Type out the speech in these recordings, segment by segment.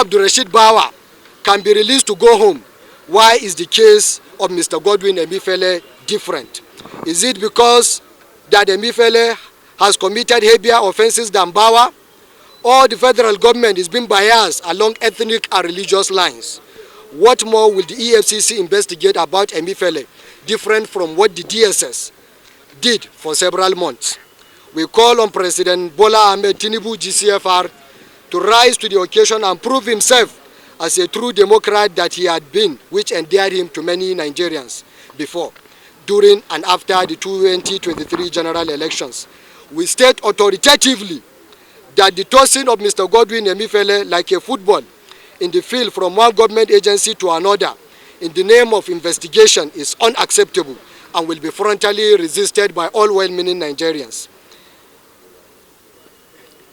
Abdulrasheed Bawa can be released to go home, why is the case of Mr. Godwin Emefiele different? Is it because that Emefiele has committed heavier offenses than Bawa, or the federal government is being biased along ethnic and religious lines? What more will the EFCC investigate about Emefiele different from what the DSS did for several months? We call on President Bola Ahmed Tinubu GCFR to rise to the occasion and prove himself as a true democrat that he had been, which endeared him to many Nigerians before, during and after the 2023 general elections. We state authoritatively that the tossing of Mr. Godwin Emefiele like a football in the field from one government agency to another in the name of investigation is unacceptable and will be frontally resisted by all well-meaning Nigerians.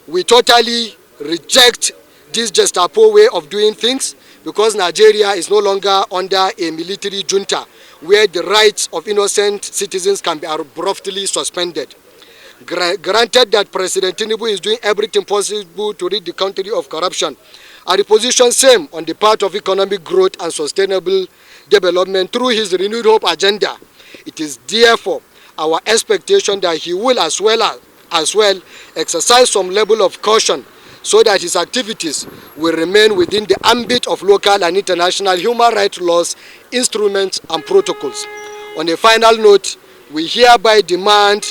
We totally reject this Gestapo way of doing things, because Nigeria is no longer under a military junta where the rights of innocent citizens can be abruptly suspended. Granted that President Tinubu is doing everything possible to rid the country of corruption, and the position same on the part of economic growth and sustainable development through his renewed hope agenda, it is therefore our expectation that he will as well exercise some level of caution so that his activities will remain within the ambit of local and international human rights laws, instruments, and protocols. On a final note, we hereby demand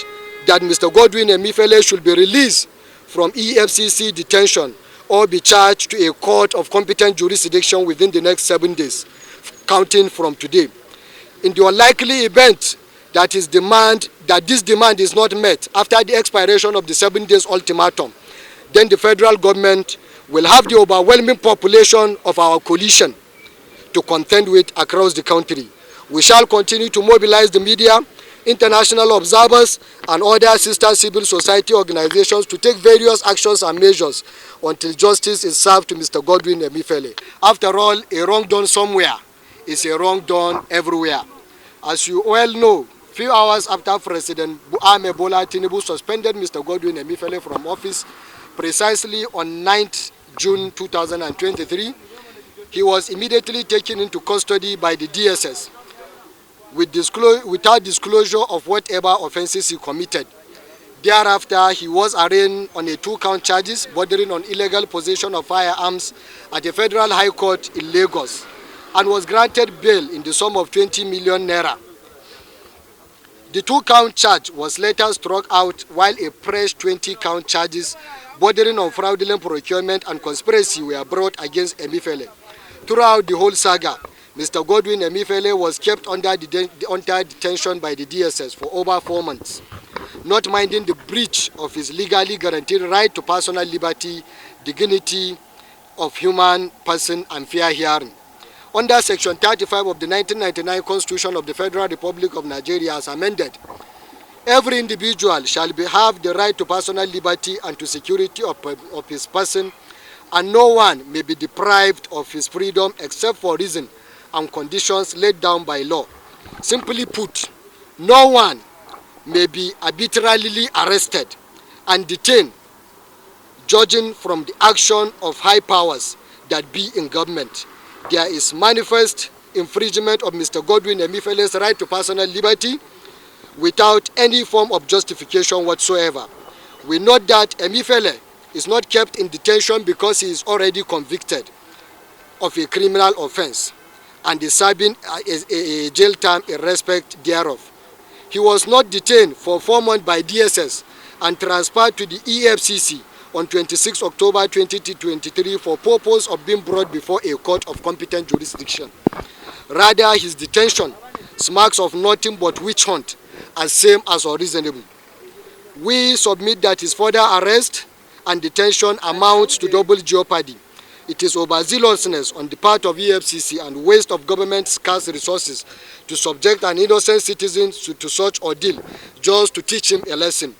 that Mr. Godwin Emefiele should be released from EFCC detention or be charged to a court of competent jurisdiction within the next 7 days, counting from today. In the unlikely event that this demand is not met after the expiration of the 7 days ultimatum, then the federal government will have the overwhelming population of our coalition to contend with across the country. We shall continue to mobilize the media, international observers, and other sister civil society organizations to take various actions and measures until justice is served to Mr. Godwin Emefiele. After all, a wrong done somewhere is a wrong done everywhere. As you well know, few hours after President Bola Tinubu suspended Mr. Godwin Emefiele from office, precisely on 9th June 2023, he was immediately taken into custody by the DSS without disclosure of whatever offenses he committed. Thereafter, he was arraigned on a 2-count charges bordering on illegal possession of firearms at the Federal High Court in Lagos and was granted bail in the sum of 20 million naira. The 2-count charge was later struck out, while a fresh 20-count charges bordering on fraudulent procurement and conspiracy were brought against Emefiele. Throughout the whole saga, Mr. Godwin Emefiele was kept under detention by the DSS for over 4 months, not minding the breach of his legally guaranteed right to personal liberty, dignity of human person, and fair hearing. Under Section 35 of the 1999 Constitution of the Federal Republic of Nigeria as amended, every individual shall have the right to personal liberty and to security of his person, and no one may be deprived of his freedom except for reason and conditions laid down by law. Simply put, no one may be arbitrarily arrested and detained, judging from the action of high powers that be in government. There is manifest infringement of Mr. Godwin Emefiele's right to personal liberty without any form of justification whatsoever. We note that Emefiele is not kept in detention because he is already convicted of a criminal offense and is serving a jail term in respect thereof. He was not detained for 4 months by DSS and transferred to the EFCC on 26 October 2023 for purpose of being brought before a court of competent jurisdiction. Rather, his detention smacks of nothing but witch hunt, as same as unreasonable. We submit that his further arrest and detention amounts to double jeopardy. It is overzealousness on the part of EFCC and waste of government scarce resources to subject an innocent citizen to such ordeal just to teach him a lesson.